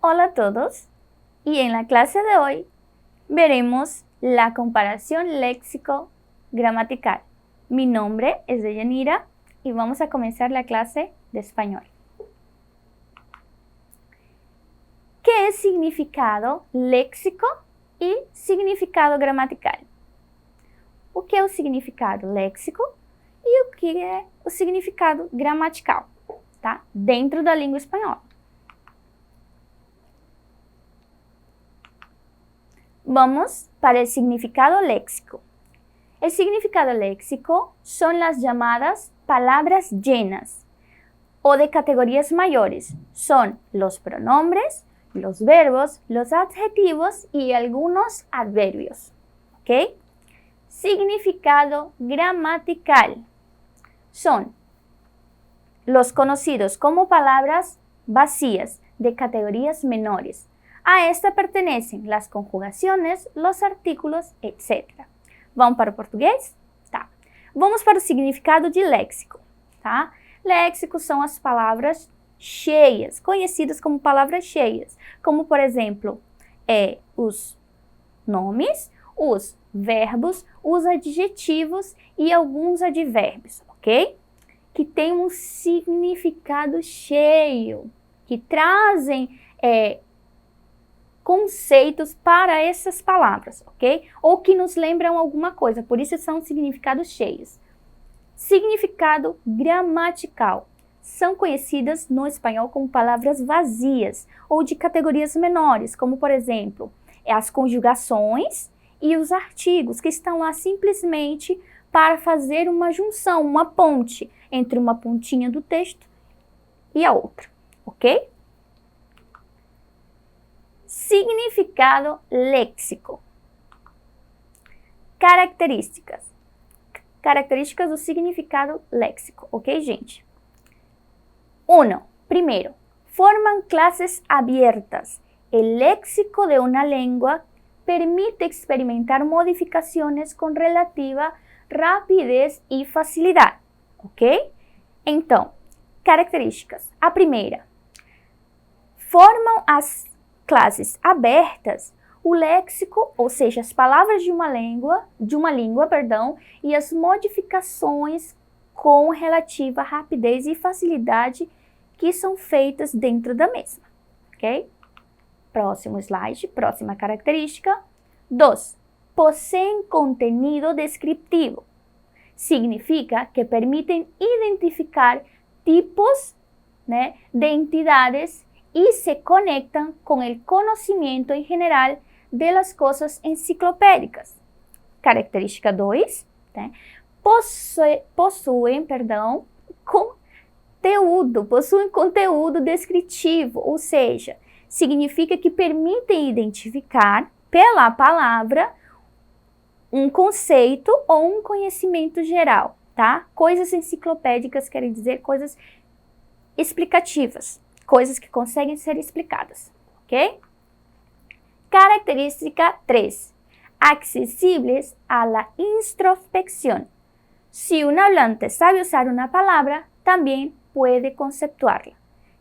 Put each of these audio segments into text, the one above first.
Hola a todos y en la clase de hoy veremos la comparación léxico-gramatical. Mi nombre es Deyanira y vamos a comenzar la clase de español. ¿Qué es significado léxico e significado gramatical? O que é o significado léxico e o que é o significado gramatical, tá? Dentro da língua espanhola. Vamos para el significado léxico. El significado léxico son las llamadas palabras llenas o de categorías mayores. Son los pronombres, los verbos, los adjetivos y algunos adverbios. ¿Ok? Significado gramatical. Son los conocidos como palabras vacías de categorías menores. A esta pertenecem las conjugaciones, los artículos, etc. Vamos para o português? Tá. Vamos para o significado de léxico, tá? Léxico são as palavras cheias, conhecidas como palavras cheias, como, por exemplo, os nomes, os verbos, os adjetivos e alguns advérbios, ok? Que tem um significado cheio, que trazem conceitos para essas palavras, ok? Ou que nos lembram alguma coisa, por isso são significados cheios. Significado gramatical. São conhecidas no espanhol como palavras vazias ou de categorias menores, como, por exemplo, as conjugações e os artigos, que estão lá simplesmente para fazer uma junção, uma ponte entre uma pontinha do texto e a outra, ok? Significado léxico. Características. Características do significado léxico, ok, gente? 1. Primero, forman clases abiertas. El léxico de una lengua permite experimentar modificaciones con relativa rapidez e facilidade, ok? Então, características. A primeira, formam as classes abertas o léxico, ou seja, as palavras de uma língua, e as modificações com relativa rapidez e facilidade que são feitas dentro da mesma, ok? Próximo slide, próxima característica. 2. Poseen contenido descriptivo. Significa que permitem identificar tipos, de entidades y se conectan con el conocimiento en general de las cosas enciclopédicas. Característica 2, possuem conteúdo descritivo, ou seja, significa que permitem identificar pela palavra um conceito ou um conhecimento geral, tá? Coisas enciclopédicas querem dizer coisas explicativas. Coisas que conseguem ser explicadas, ok? Característica 3. Accesibles a la introspección. Si un hablante sabe usar una palabra, también puede conceptuarla.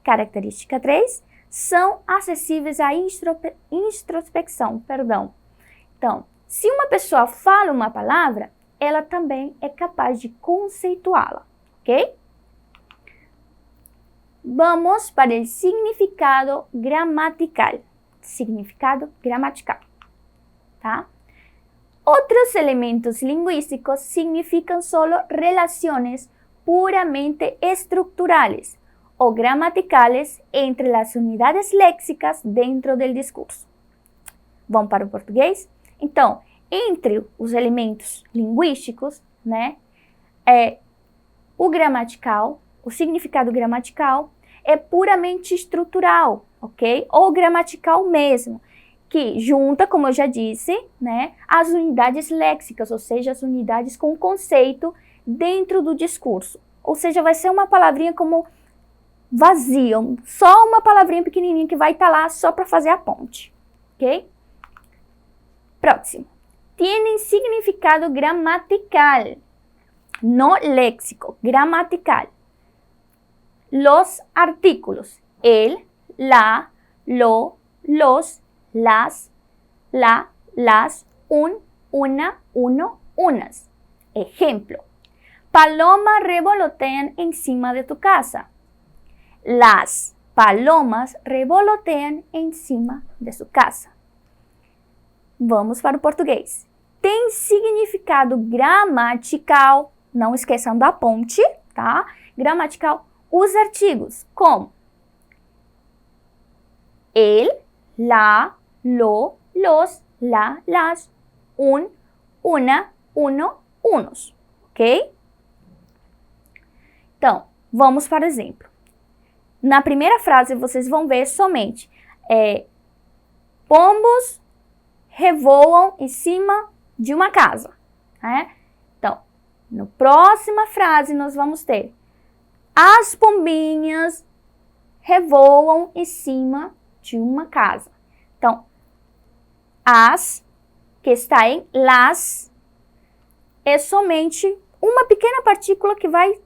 Característica 3. São acessíveis à introspecção, Então, se uma pessoa fala uma palavra, ela também é capaz de conceituá-la, ok? Vamos para el significado gramatical. Significado gramatical, tá? Otros elementos lingüísticos significan solo relaciones puramente estructurales o gramaticales entre las unidades léxicas dentro del discurso. Vamos para o português? Então, entre os elementos linguísticos, o significado gramatical é puramente estrutural, ok? Ou gramatical mesmo, que junta, como eu já disse, as unidades léxicas, ou seja, as unidades com conceito dentro do discurso. Ou seja, vai ser uma palavrinha como vazia, só uma palavrinha pequenininha que vai estar lá só para fazer a ponte, ok? Próximo. Tienen significado gramatical, no léxico, gramatical. Los artículos, el, la, lo, los, las, la, las, un, una, uno, unas. Ejemplo. Palomas revolotean encima de tu casa. Las palomas revolotean encima de su casa. Vamos para o português. Tem significado gramatical, não esqueçam da ponte, tá? Gramatical, os artigos, como el, la, lo, los, la, las, un, una, uno, unos, ok? Então, vamos para o exemplo. Na primeira frase, vocês vão ver somente pombos revoam em cima de uma casa. Né? Então, na próxima frase, nós vamos ter as pombinhas revoam em cima de uma casa. Então, as, que está em las, é somente uma pequena partícula que vai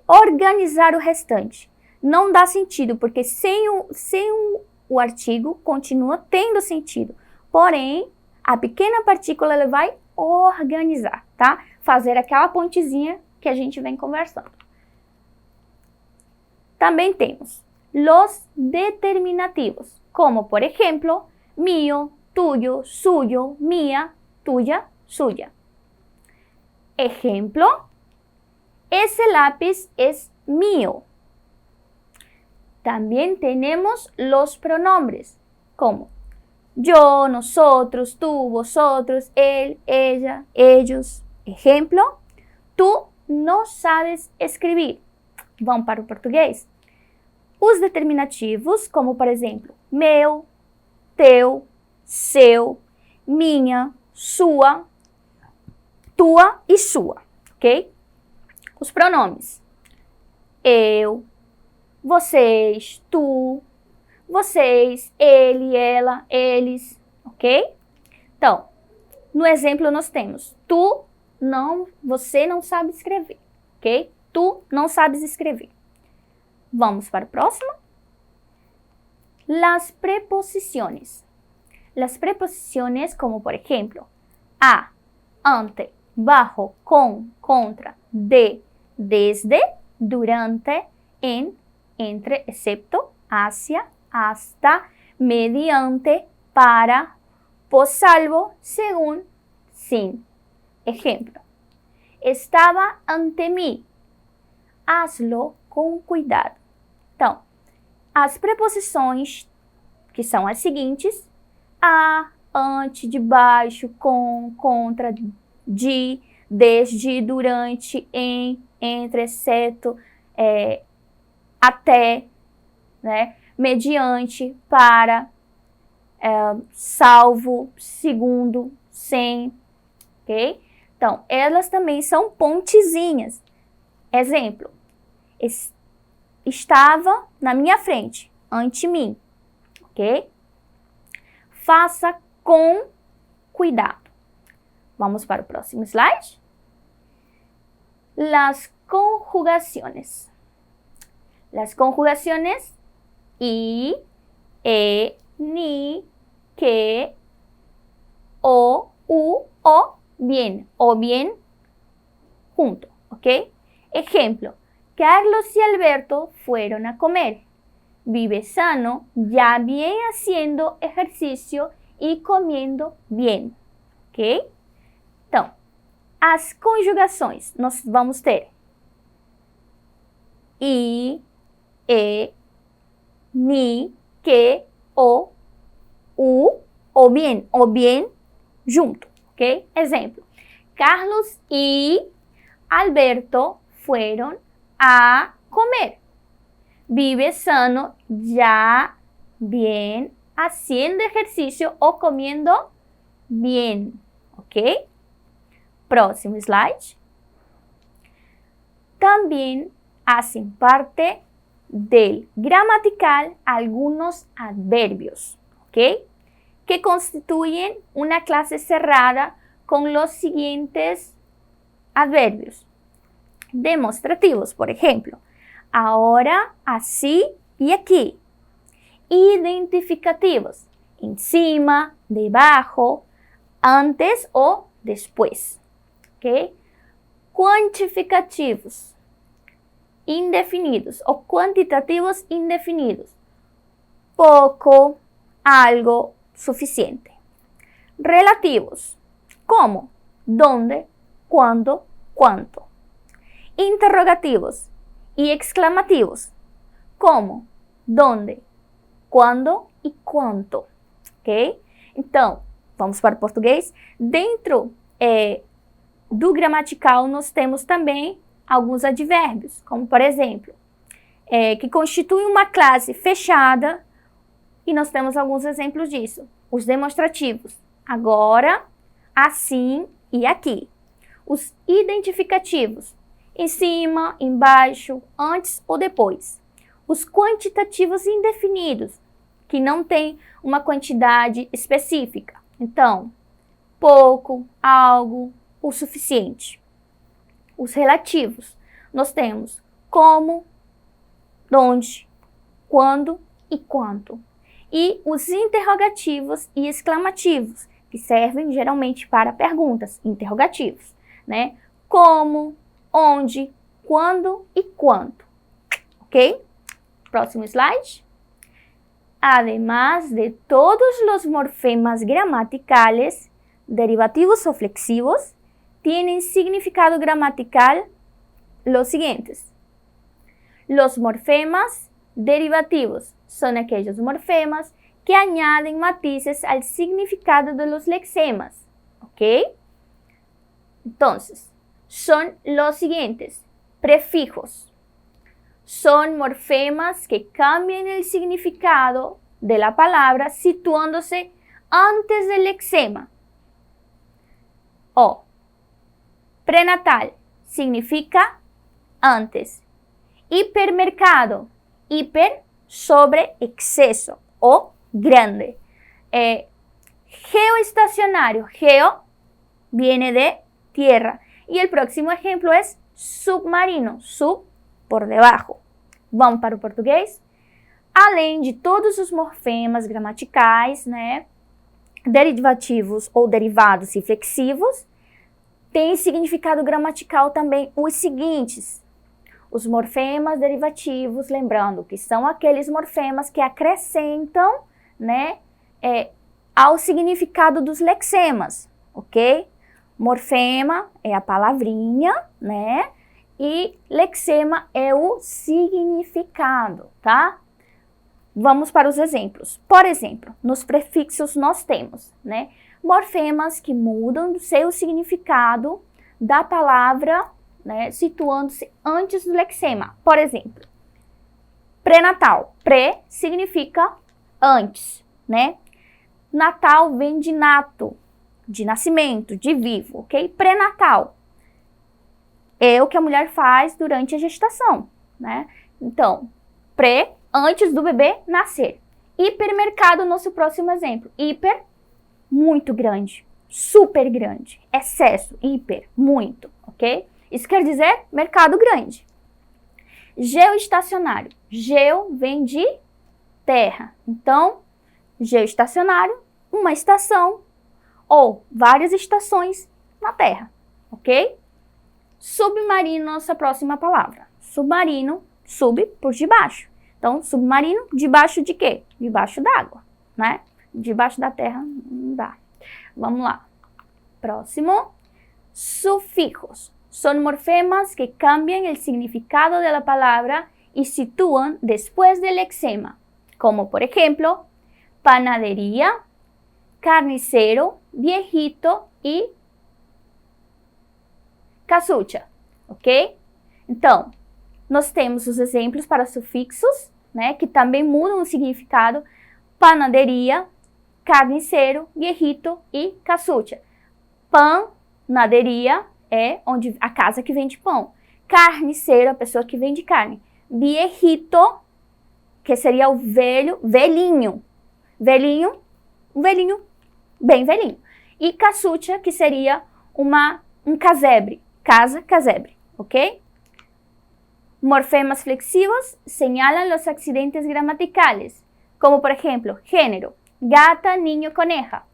organizar o restante. Não dá sentido, porque sem o artigo continua tendo sentido. Porém, a pequena partícula ela vai organizar, tá? Fazer aquela pontezinha que a gente vem conversando. Também temos los determinativos, como por exemplo, mío, tuyo, suyo, mía, tuya, suya. Ejemplo, ese lápiz es mío. También tenemos los pronombres, como yo, nosotros, tú, vosotros, él, ella, ellos. Ejemplo, tú no sabes escrever. Vamos para o português? Os determinativos, como por exemplo, meu, teu, seu, minha, sua, tua e sua, ok? Os pronomes, eu, vocês, tu, vocês, ele, ela, eles, ok? Então, no exemplo nós temos, você não sabe escrever, ok? Tu não sabes escrever. Vamos para o próximo. Las preposiciones. Las preposiciones como por ejemplo, a, ante, bajo, con, contra, de, desde, durante, en, entre, excepto, hacia, hasta, mediante, para, por salvo, según, sin. Ejemplo, estaba ante mí. Hazlo com cuidado. Então, as preposições, que são as seguintes, a, ante, debaixo, com, contra, de, desde, durante, em, entre, exceto, até, né? Mediante, para, salvo, segundo, sem, ok? Então, elas também são pontezinhas. Exemplo, estava na minha frente, ante mim, ok? Faça com cuidado. Vamos para o próximo slide. Las conjugaciones. Las conjugaciones y, ni, que, o, u, o bien junto, ok? Ejemplo, Carlos y Alberto fueron a comer. Vive sano, ya bien haciendo ejercicio y comiendo bien. Ok? Então, as conjugações, nós vamos ter i, ni, que, o, u, o bien junto. Ok? Exemplo, Carlos y Alberto fueron a comer. Vive sano, ya bien, haciendo ejercicio o comiendo bien. ¿Ok? Próximo slide. También hacen parte del gramatical algunos adverbios, ¿ok? Que constituyen una clase cerrada con los siguientes adverbios. Demonstrativos, por ejemplo, ahora, así y aquí. identificativos, encima, debajo, antes o después. ¿Ok? Quantificativos, indefinidos o quantitativos indefinidos, poco, algo, suficiente. Relativos, como, dónde, cuándo, cuánto. Interrogativos y exclamativos, como, dónde, quando e quanto, ok? Então, vamos para o português. Dentro do gramatical, nós temos também alguns advérbios, como por exemplo, que constituem uma classe fechada, e nós temos alguns exemplos disso. Os demonstrativos, agora, assim e aqui. Os identificativos, em cima, embaixo, antes ou depois. Os quantitativos indefinidos, que não tem uma quantidade específica. Então, pouco, algo, o suficiente. Os relativos, nós temos como, onde, quando e quanto. E os interrogativos e exclamativos, que servem geralmente para perguntas, interrogativos, né? Como, onde, quando e quanto. Ok? Próximo slide. Además de todos los morfemas gramaticales, derivativos o flexivos, tienen significado gramatical los siguientes. Los morfemas derivativos son aquellos morfemas que añaden matices al significado de los lexemas. ¿Ok? Entonces, son los siguientes. Prefijos. Son morfemas que cambian el significado de la palabra situándose antes del lexema. O, prenatal, significa antes. Hipermercado, hiper, sobre, exceso o grande. Geoestacionario, geo viene de tierra. Y el próximo ejemplo es submarino, sub, por debajo. Vamos para o português? Além de todos os morfemas gramaticais, né, derivativos ou derivados e flexivos, tem significado gramatical também os seguintes. Os morfemas derivativos, lembrando que são aqueles morfemas que acrescentam, né, ao significado dos lexemas, ok? Morfema é a palavrinha, né? E lexema é o significado, tá? Vamos para os exemplos. Por exemplo, nos prefixos nós temos, né, morfemas que mudam o seu significado da palavra, né, situando-se antes do lexema. Por exemplo, pré-natal. Pré significa antes, né? Natal vem de nato, de nascimento, de vivo, ok? Pré-natal é o que a mulher faz durante a gestação, né? Então, pré, antes do bebê nascer. Hipermercado, nosso próximo exemplo. Hiper, muito grande, super grande, excesso, hiper, muito, ok? Isso quer dizer mercado grande. Geoestacionário. Geo vem de terra. Então, geoestacionário, uma estação ou várias estações na terra, ok? Submarino, nossa próxima palavra. Submarino, sub, por debaixo. Então, submarino, debaixo de quê? Debaixo d'água, né? Debaixo da terra, não dá. Vamos lá. Próximo. Sufijos. Son morfemas que cambian el significado de la palabra y sitúan después del lexema, como por ejemplo, panadería, carnicero, viejito e casucha, ok? Então, nós temos os exemplos para sufixos, né, que também mudam o significado: panaderia, carnicero, viejito e casucha. Panaderia é onde a casa que vende pão. Carniceiro, a pessoa que vende carne. Viejito, que seria o velho, velhinho. Velhinho, um velhinho, bem velhinho. E casucha, que seria um casebre. Casa, casebre, ok? Morfemas flexivos señalan los accidentes gramaticales, Como por ejemplo, género, gata, niño, coneja.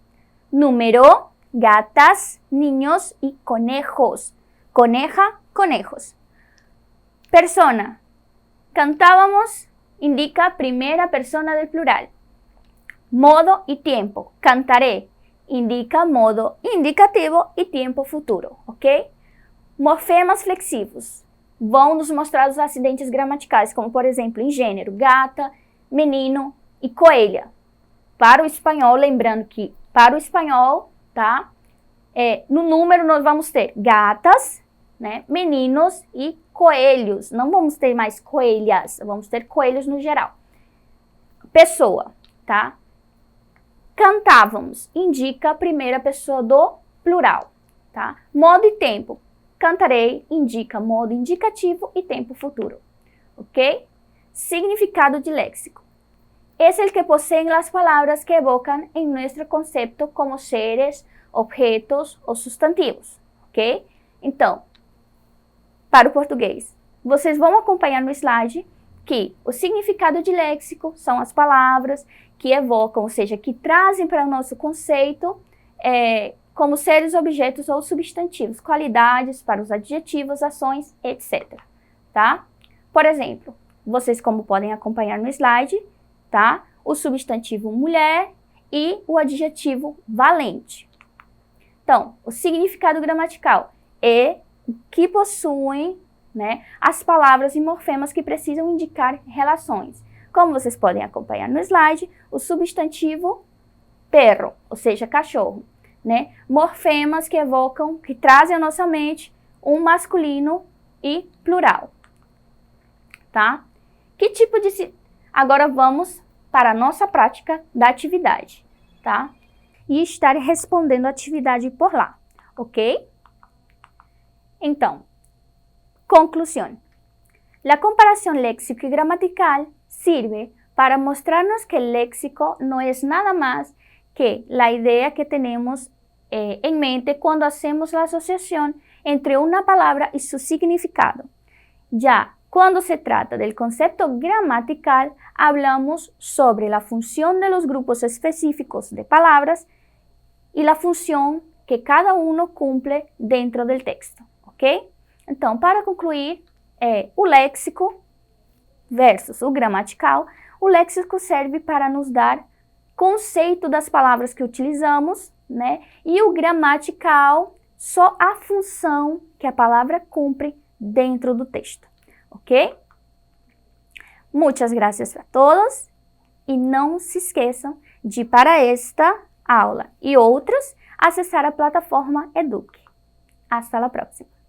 Número, gatas, niños y conejos. Coneja, conejos. Persona, cantábamos, indica primera persona del plural. Modo y tiempo, cantaré, indica modo indicativo e tempo futuro, ok? Morfemas flexivos vão nos mostrar os acidentes gramaticais, como por exemplo, em gênero, gata, menino e coelha. Para o espanhol, lembrando que para o espanhol, tá? No número nós vamos ter gatas, né, meninos e coelhos. Não vamos ter mais coelhas, vamos ter coelhos no geral. Pessoa, tá? Cantávamos, indica a primeira pessoa do plural, tá? Modo e tempo. Cantarei, indica modo indicativo e tempo futuro, ok? Significado de léxico. Es el que poseen las palabras que evocan en nuestro concepto como seres, objetos ou substantivos, ok? Então, para o português, vocês vão acompanhar no slide que o significado de léxico são as palavras que evocam, ou seja, que trazem para o nosso conceito como seres, objetos ou substantivos, qualidades para os adjetivos, ações, etc. Tá? Por exemplo, vocês como podem acompanhar no slide, tá? O substantivo mulher e o adjetivo valente. Então, o significado gramatical é que possuem, né, as palavras e morfemas que precisam indicar relações. Como vocês podem acompanhar no slide, o substantivo perro, ou seja, cachorro, né? Morfemas que evocam, que trazem à nossa mente um masculino e plural, tá? Que tipo de... Agora vamos para a nossa prática da atividade, tá? E estar respondendo a atividade por lá, ok? Então, conclusión. La comparación léxico y gramatical sirve para mostrarnos que el léxico no es nada más que la idea que tenemos en mente cuando hacemos la asociación entre una palabra y su significado. Ya cuando se trata del concepto gramatical, hablamos sobre la función de los grupos específicos de palabras y la función que cada uno cumple dentro del texto, ok? Então, para concluir, o léxico versus o gramatical, o léxico serve para nos dar conceito das palavras que utilizamos, né? E o gramatical, só a função que a palavra cumpre dentro do texto, ok? Muitas graças a todos e não se esqueçam de, para esta aula e outras, acessar a plataforma Eduque. Hasta la próxima.